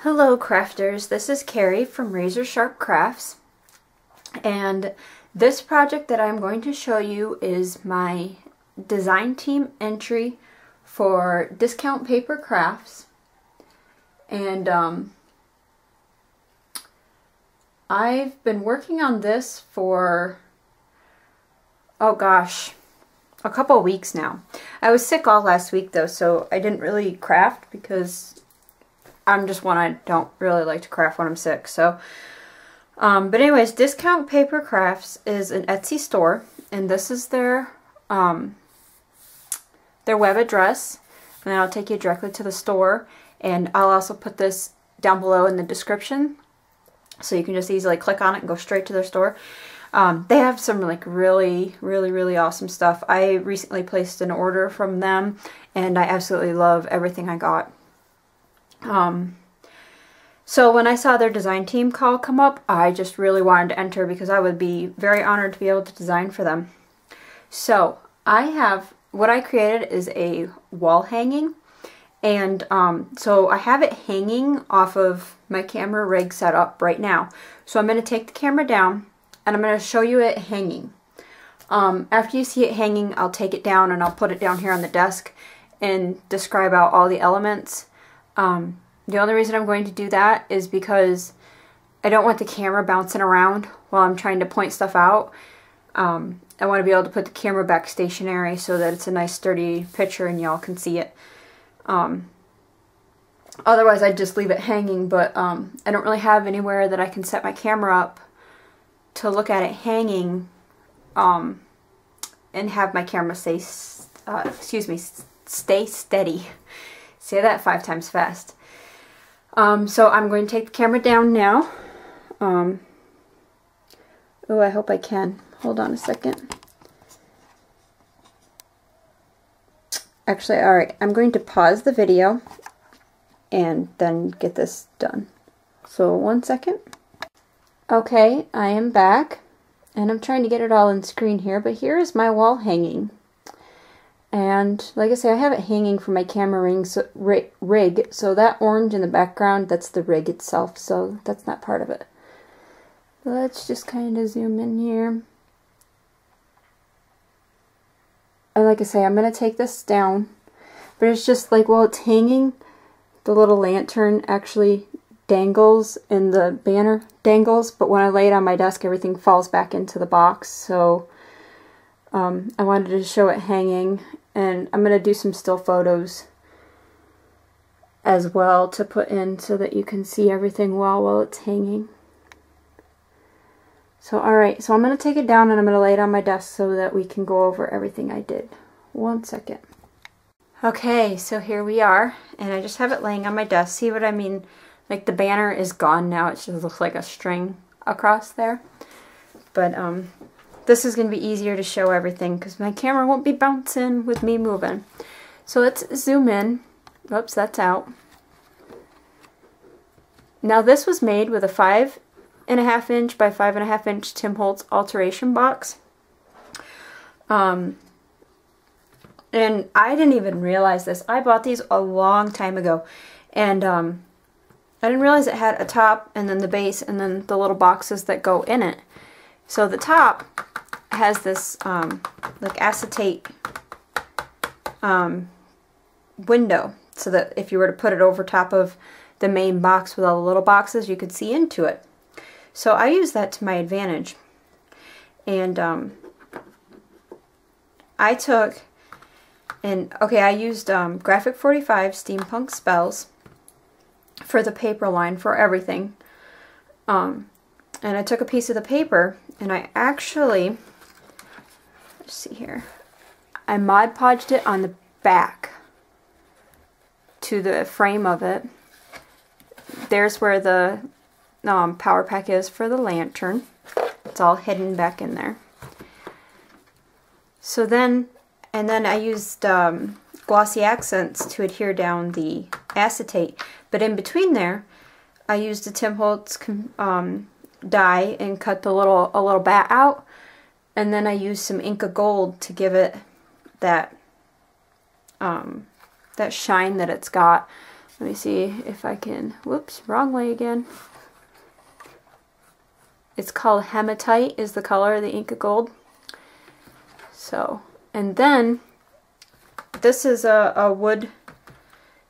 Hello crafters, this is Kerri from Razor Sharp Crafts, and this project that I'm going to show you is my design team entry for Discount Paper Crafts. And I've been working on this for, oh gosh, a couple of weeks now. I was sick all last week though, so I didn't really craft because I'm just one, I don't really like to craft when I'm sick. So, but anyways, Discount Paper Crafts is an Etsy store, and this is their web address. And then I'll take you directly to the store, and I'll also put this down below in the description, so you can just easily click on it and go straight to their store. They have some like really awesome stuff. I recently placed an order from them, and I absolutely love everything I got. So when I saw their design team call come up, I just really wanted to enter because I would be very honored to be able to design for them. So what I created is a wall hanging, and so I have it hanging off of my camera rig set up right now. So I'm going to take the camera down and I'm going to show you it hanging. After you see it hanging, I'll take it down and I'll put it down here on the desk and describe out all the elements. The only reason I'm going to do that is because I don't want the camera bouncing around while I'm trying to point stuff out. I want to be able to put the camera back stationary so that it's a nice sturdy picture and y'all can see it. Otherwise I'd just leave it hanging, but I don't really have anywhere that I can set my camera up to look at it hanging and have my camera stay steady. Say that 5 times fast. So I'm going to take the camera down now. Oh, I hope I can. Hold on a second. Actually, alright, I'm going to pause the video and then get this done. So 1 second. Okay, I am back, and I'm trying to get it all on screen here, but here is my wall hanging. And like I say, I have it hanging from my camera rig, so that orange in the background, that's the rig itself, so that's not part of it. Let's just kind of zoom in here. And like I say, I'm going to take this down, but it's just like while it's hanging, the little lantern actually dangles and the banner dangles, but when I lay it on my desk, everything falls back into the box, so I wanted to show it hanging. And I'm going to do some still photos as well to put in so that you can see everything well while it's hanging. So alright, so I'm going to take it down and I'm going to lay it on my desk so that we can go over everything I did. 1 second. Okay, so here we are, and I just have it laying on my desk. See what I mean? Like the banner is gone now, it just looks like a string across there. But this is going to be easier to show everything because my camera won't be bouncing with me moving. So let's zoom in. Oops, that's out. Now this was made with a 5.5 inch by 5.5 inch Tim Holtz alteration box. And I didn't even realize this. I bought these a long time ago, and I didn't realize it had a top and then the base and then the little boxes that go in it. So the top has this like acetate window, so that if you were to put it over top of the main box with all the little boxes, you could see into it. So I use that to my advantage. And I used G45 Steampunk spells for the paper line for everything. And I took a piece of the paper and I actually, let's see here, I Mod Podged it on the back to the frame of it. There's where the power pack is for the lantern. It's all hidden back in there. So then, and then I used glossy accents to adhere down the acetate. But in between there, I used a Tim Holtz die and cut a little bat out, and then I used some Inca Gold to give it that that shine that it's got Let me see if I can, whoops, wrong way again. It's called hematite is the color, the Inca Gold. So, and then this is a wood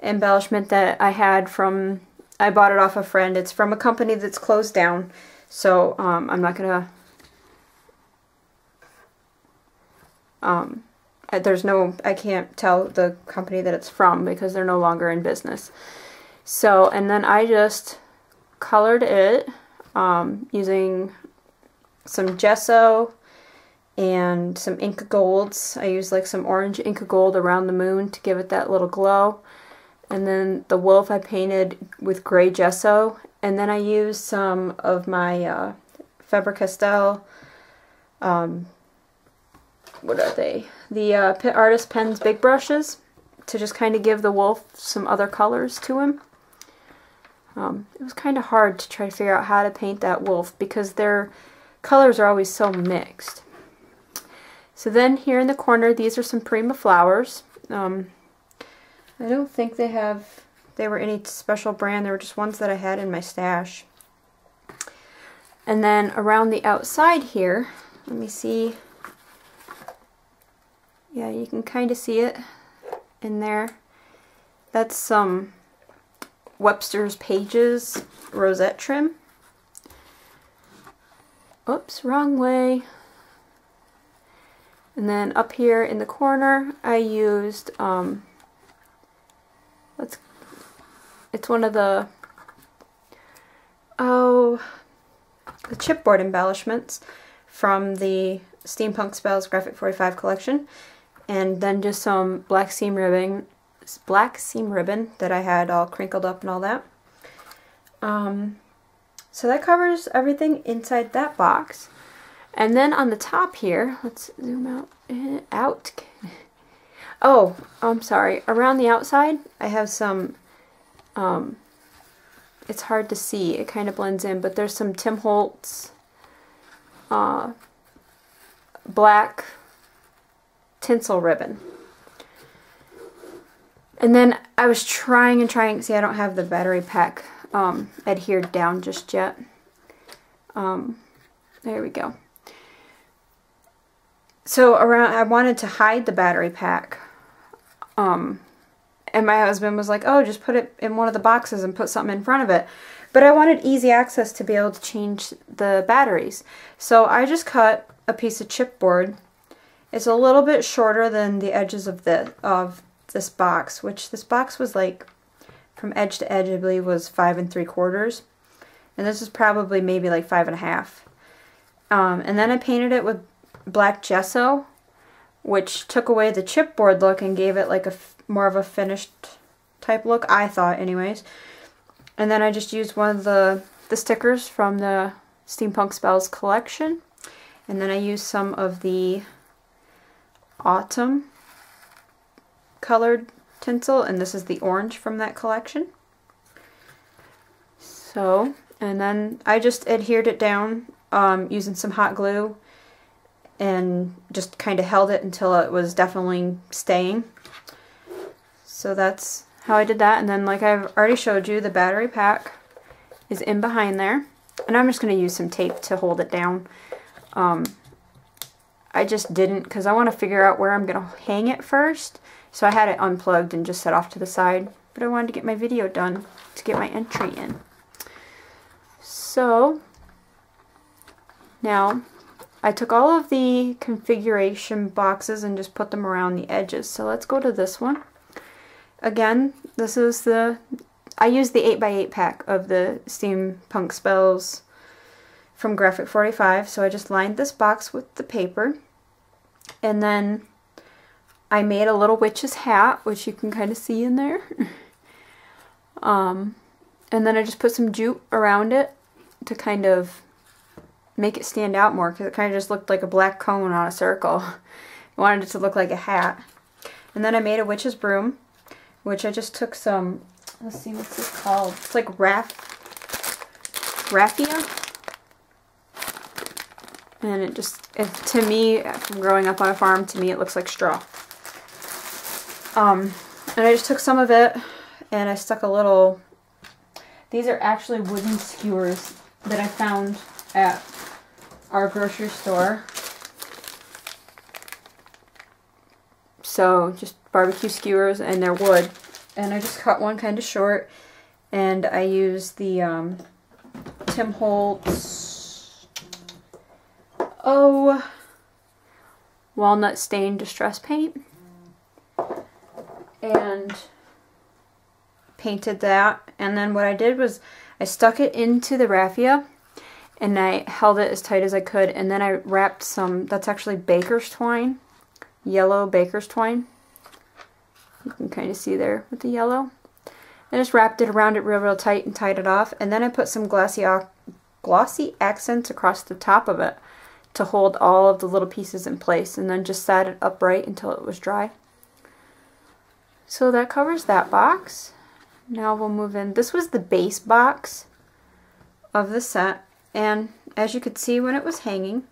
embellishment that I had from, I bought it off a friend. It's from a company that's closed down. So I'm not gonna, there's no, I can't tell the company that it's from because they're no longer in business. So, and then I just colored it using some gesso and some Inca Golds. I used like some orange Inca Gold around the moon to give it that little glow. And then the wolf I painted with gray gesso. And then I used some of my Faber-Castell, what are they? The Artist Pens Big Brushes to just kind of give the wolf some other colors to him. It was kind of hard to try to figure out how to paint that wolf because their colors are always so mixed. So then here in the corner, these are some Prima flowers. I don't think they were any special brand. They were just ones that I had in my stash. And then around the outside here, let me see. Yeah, you can kind of see it in there. That's some Webster's Pages rosette trim. Oops, wrong way. And then up here in the corner, I used, it's one of the chipboard embellishments from the Steampunk Spells Graphic 45 collection. And then just some black seam ribbon that I had all crinkled up and all that. So that covers everything inside that box. And then on the top here, let's zoom out. Oh, I'm sorry. Around the outside, I have some, it's hard to see. It kind of blends in, but there's some Tim Holtz black tinsel ribbon. And then I was trying, see, I don't have the battery pack adhered down just yet. There we go. So I wanted to hide the battery pack. And my husband was like, oh, just put it in one of the boxes and put something in front of it. But I wanted easy access to be able to change the batteries. So I just cut a piece of chipboard. It's a little bit shorter than the edges of this box, which this box was like, from edge to edge, I believe was 5 3/4. And this is probably maybe like 5 1/2. And then I painted it with black gesso, which took away the chipboard look and gave it like more of a finished type look, I thought anyways. And then I just used one of the stickers from the Steampunk Spells collection. And then I used some of the autumn colored tinsel, and this is the orange from that collection. So, and then I just adhered it down using some hot glue and just kind of held it until it was definitely staying. So that's how I did that. And then, like I've already showed you, the battery pack is in behind there. And I'm just going to use some tape to hold it down. I just didn't because I want to figure out where I'm going to hang it first. So I had it unplugged and just set off to the side. But I wanted to get my video done to get my entry in. So now I took all of the configuration boxes and just put them around the edges. So let's go to this one. Again, this is I used the 8x8 pack of the Steampunk Spells from Graphic 45. So I just lined this box with the paper. And then I made a little witch's hat, which you can kind of see in there. And then I just put some jute around it to kind of make it stand out more, because it kind of just looked like a black cone on a circle. I wanted it to look like a hat. And then I made a witch's broom, which I just took some, let's see, what's this called? It's like raffia. And it just, to me, from growing up on a farm, to me it looks like straw. And I just took some of it and I stuck a little, these are actually wooden skewers that I found at our grocery store. So just barbecue skewers, and they're wood. And I just cut one kind of short, and I used the Tim Holtz walnut stain distress paint, and painted that. And then what I did was I stuck it into the raffia and I held it as tight as I could, and then I wrapped some, that's actually baker's twine, yellow baker's twine. You can kind of see there with the yellow. I just wrapped it around it real tight and tied it off, and then I put some glossy accents across the top of it to hold all of the little pieces in place, and then just sat it upright until it was dry. So that covers that box. Now we'll move in. This was the base box of the set, and as you could see when it was hanging,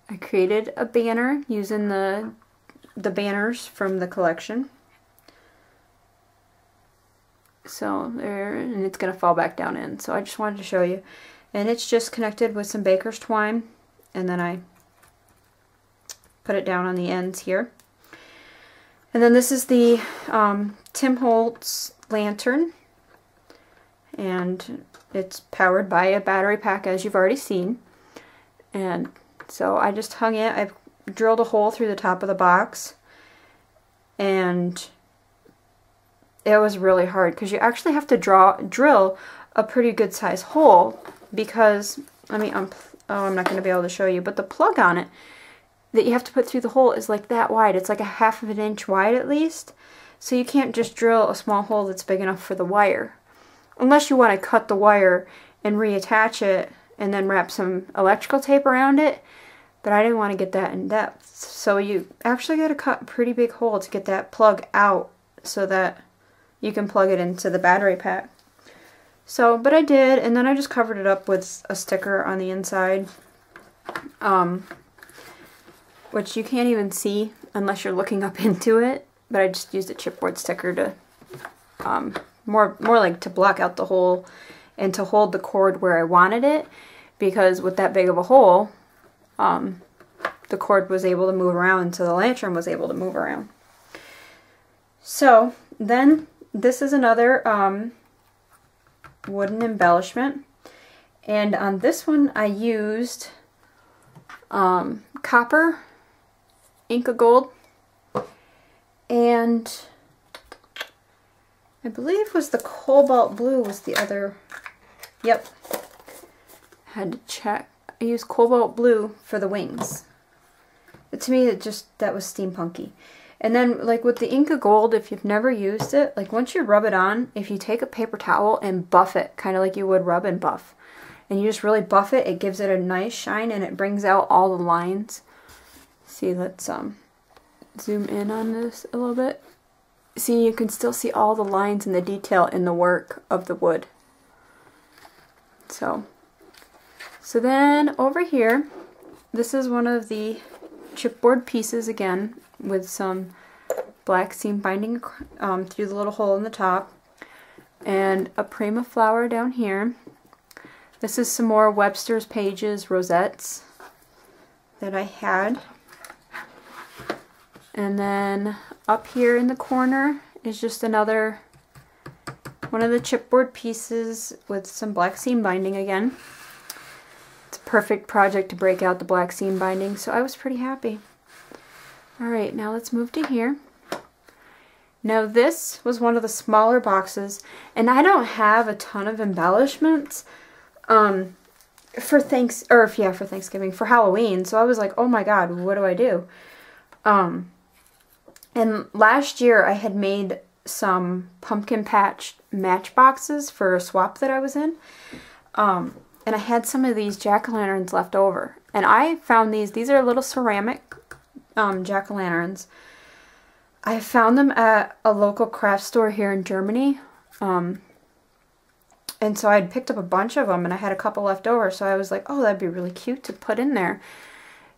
I created a banner using the banners from the collection. So there, and it's gonna fall back down in. So I just wanted to show you. And it's just connected with some baker's twine, and then I put it down on the ends here. And then this is the Tim Holtz lantern, and it's powered by a battery pack, as you've already seen. And so I just hung it. I drilled a hole through the top of the box, and it was really hard because you actually have to drill a pretty good size hole, because I'm not going to be able to show you, but the plug on it that you have to put through the hole is like that wide. It's like a 1/2 inch wide at least. So you can't just drill a small hole that's big enough for the wire. Unless you want to cut the wire and reattach it and then wrap some electrical tape around it. But I didn't want to get that in depth. So you actually got to cut a pretty big hole to get that plug out so that you can plug it into the battery pack. So, but I did, and then I just covered it up with a sticker on the inside. Which you can't even see unless you're looking up into it, but I just used a chipboard sticker to more like to block out the hole and to hold the cord where I wanted it, because with that big of a hole, the cord was able to move around, so the lantern was able to move around. So then this is another wooden embellishment, and on this one I used copper, Inca gold, and I believe was the cobalt blue was the other. Yep, had to check. I used cobalt blue for the wings. But to me, that was steampunky. And then, like with the Inca gold, if you've never used it, like once you rub it on, if you take a paper towel and buff it, kind of like you would rub and buff, and you just really buff it, it gives it a nice shine and it brings out all the lines. See, let's zoom in on this a little bit. See, you can still see all the lines and the detail in the work of the wood. So then over here, this is one of the chipboard pieces again with some black seam binding through the little hole in the top, and a Prima flower down here. This is some more Webster's Pages rosettes that I had. And then up here in the corner is just another one of the chipboard pieces with some black seam binding again. It's a perfect project to break out the black seam binding, so I was pretty happy. Alright, now let's move to here. Now this was one of the smaller boxes, and I don't have a ton of embellishments for Thanksgiving, for Halloween, so I was like, oh my god, what do I do? And last year I had made some pumpkin patch matchboxes for a swap that I was in. And I had some of these jack-o'-lanterns left over. And I found these are little ceramic jack-o'-lanterns. I found them at a local craft store here in Germany. And so I had picked up a bunch of them and I had a couple left over. So I was like, oh, that'd be really cute to put in there.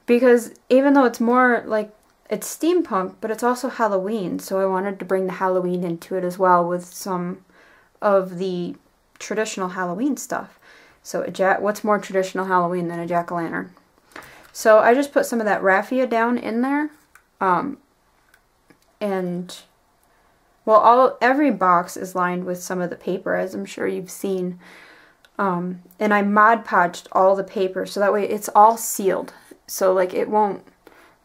Because even though it's more like it's steampunk, but it's also Halloween, so I wanted to bring the Halloween into it as well with some of the traditional Halloween stuff. So what's more traditional Halloween than a jack-o'-lantern? So I just put some of that raffia down in there, and well, every box is lined with some of the paper, as I'm sure you've seen. And I Mod Podged all the paper, so that way it's all sealed. So like it won't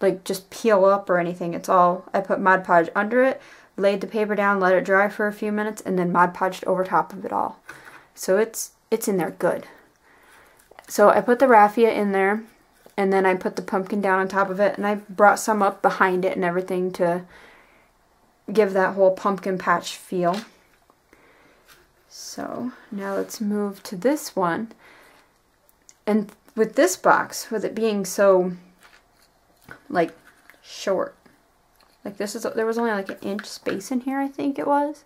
like just peel up or anything. It's all, I put Mod Podge under it, laid the paper down, let it dry for a few minutes, and then Mod Podged over top of it all. So it's in there good. So I put the raffia in there, and then I put the pumpkin down on top of it, and I brought some up behind it and everything to give that whole pumpkin patch feel. So now let's move to this one. And with this box, with it being so like short, like there was only like an inch space in here, I think it was.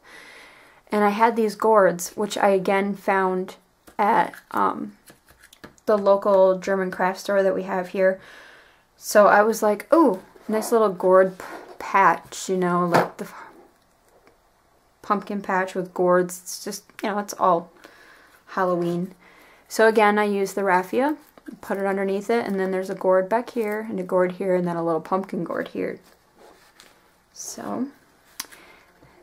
And I had these gourds, which I again found at the local German craft store that we have here. So I was like, oh, nice little gourd patch, you know, like the pumpkin patch with gourds. It's just, you know, it's all Halloween. So again, I used the raffia, put it underneath it, and then there's a gourd back here, and a gourd here, and then a little pumpkin gourd here. So,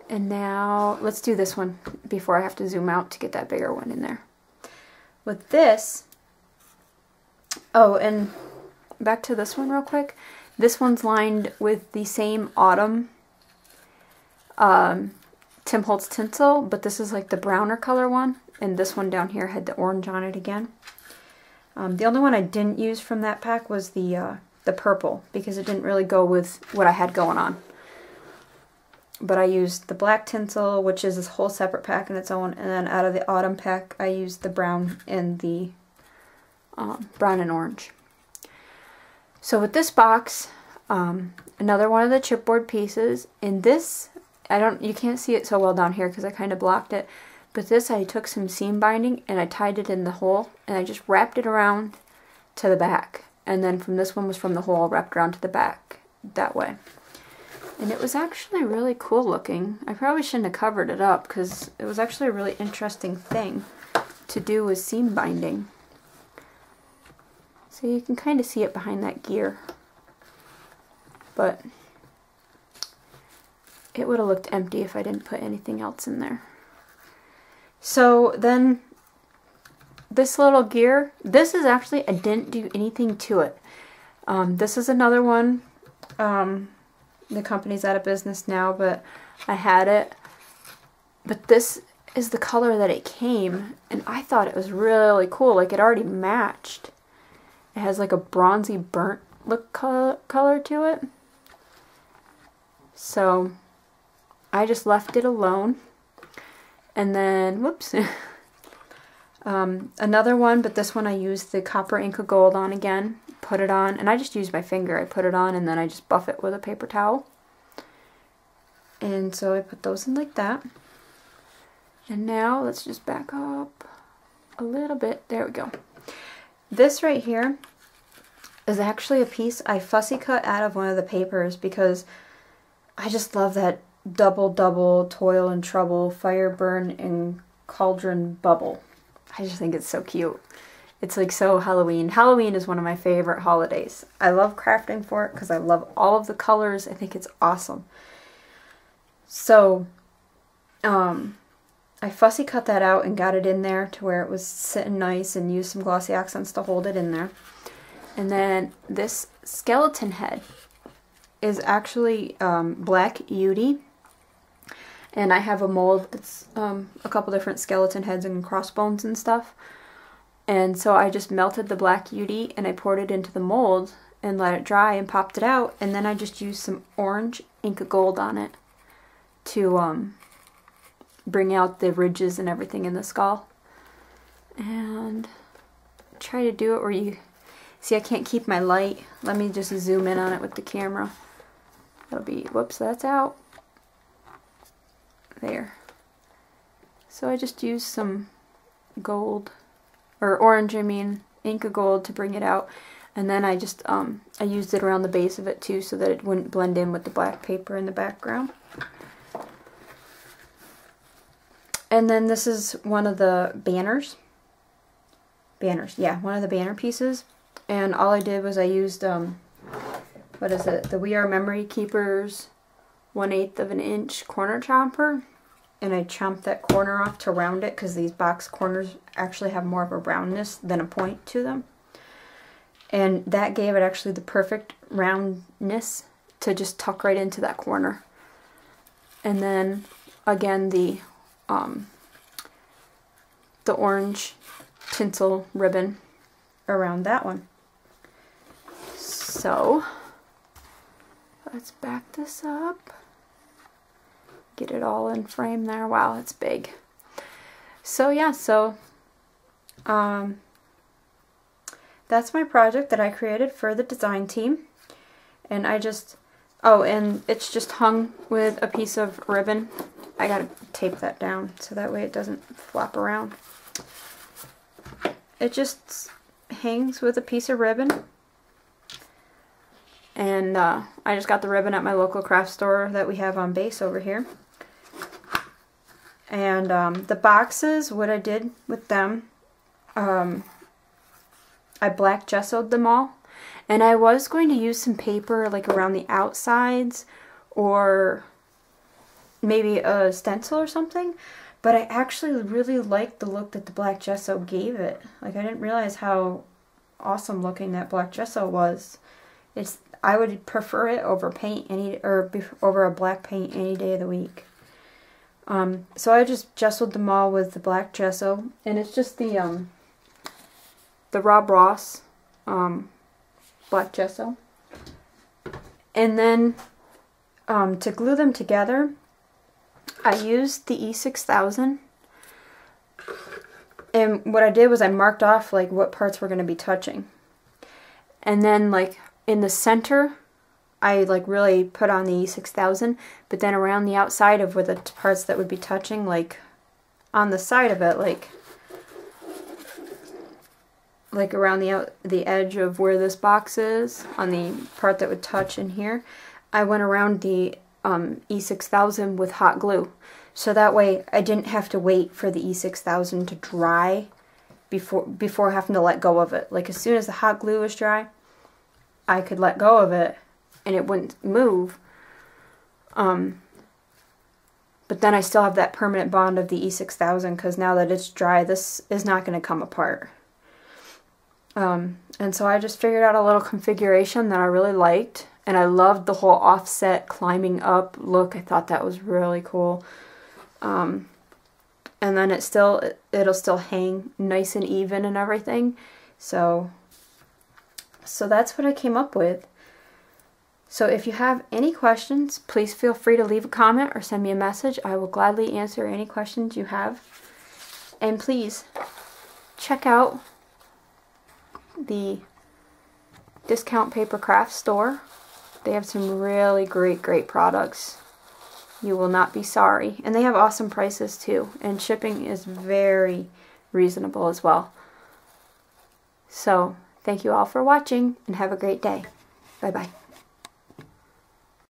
and now let's do this one before I have to zoom out to get that bigger one in there. With this, oh, and back to this one real quick. This one's lined with the same autumn Tim Holtz tinsel, but this is like the browner color one, and this one down here had the orange on it again. The only one I didn't use from that pack was the purple, because it didn't really go with what I had going on. But I used the black tinsel, which is this whole separate pack in its own, and then out of the autumn pack I used the brown and the brown and orange. So with this box, another one of the chipboard pieces, in this, you can't see it so well down here because I kind of blocked it, but this I took some seam binding and I tied it in the hole, and I just wrapped it around to the back, and then from this one was from the hole wrapped around to the back that way. And it was actually really cool looking. I probably shouldn't have covered it up because it was actually a really interesting thing to do with seam binding. So you can kind of see it behind that gear. But it would have looked empty if I didn't put anything else in there. So then this little gear, this is actually, I didn't do anything to it. This is another one. The company's out of business now, but I had it. But this is the color that it came, and I thought it was really cool. Like, it already matched. It has like a bronzy burnt look color to it. So I just left it alone. And then, whoops. Another one, but this one I used the copper Inca Gold on again. Put it on, and I just used my finger. I put it on, and then I just buff it with a paper towel. And so I put those in like that. And now let's just back up a little bit. There we go. This right here is actually a piece I fussy cut out of one of the papers because I just love that double toil and trouble, fire burn and cauldron bubble. I just think it's so cute. It's like so Halloween. Halloween is one of my favorite holidays. I love crafting for it because I love all of the colors. I think it's awesome. So, I fussy cut that out and got it in there to where it was sitting nice, and used some glossy accents to hold it in there. And then this skeleton head is actually black Yudi. And I have a mold that's a couple different skeleton heads and crossbones and stuff. And so I just melted the black Yudi and I poured it into the mold and let it dry and popped it out. And then I just used some orange Inca Gold on it to bring out the ridges and everything in the skull. And try to do it where you see I can't keep my light. Let me just zoom in on it with the camera. That'll be, whoops, that's out. There. So I just used some gold, or orange, I mean, Inca Gold to bring it out. And then I just, I used it around the base of it too so that it wouldn't blend in with the black paper in the background. And then this is one of the banners. Yeah, one of the banner pieces. And all I did was I used, what is it? The We Are Memory Keepers 1/8 of an inch corner chomper. And I chomped that corner off to round it because these box corners actually have more of a roundness than a point to them. And that gave it actually the perfect roundness to just tuck right into that corner. And then again the orange tinsel ribbon around that one. So let's back this up. Get it all in frame there. Wow, it's big. So yeah, that's my project that I created for the design team. And I just, oh, and it's just hung with a piece of ribbon. I gotta tape that down so that way it doesn't flop around. It just hangs with a piece of ribbon. And I just got the ribbon at my local craft store that we have on base over here. And the boxes, what I did with them, I black gessoed them all. And I was going to use some paper like around the outsides or maybe a stencil or something. But I actually really liked the look that the black gesso gave it. Like, I didn't realize how awesome looking that black gesso was. I would prefer it over paint over a black paint any day of the week. So I just gessoed them all with the black gesso, and it's just the Rob Ross black gesso. And then to glue them together, I used the E6000, and what I did was I marked off like what parts were going to be touching. And then like in the center, I like really put on the E6000, but then around the outside of where the parts that would be touching, like on the side of it, like around the edge of where this box is, on the part that would touch in here, I went around the E6000 with hot glue. So that way I didn't have to wait for the E6000 to dry before having to let go of it. Like as soon as the hot glue was dry, I could let go of it and it wouldn't move. But then I still have that permanent bond of the E6000 because now that it's dry, this is not going to come apart. And so I just figured out a little configuration that I really liked. And I loved the whole offset climbing up look. I thought that was really cool. And then it'll still hang nice and even and everything. So that's what I came up with. So if you have any questions, please feel free to leave a comment or send me a message. I will gladly answer any questions you have. And please check out the Discount Paper Craft store. They have some really great products. You will not be sorry. And they have awesome prices too. And shipping is very reasonable as well. So, thank you all for watching and have a great day. Bye-bye.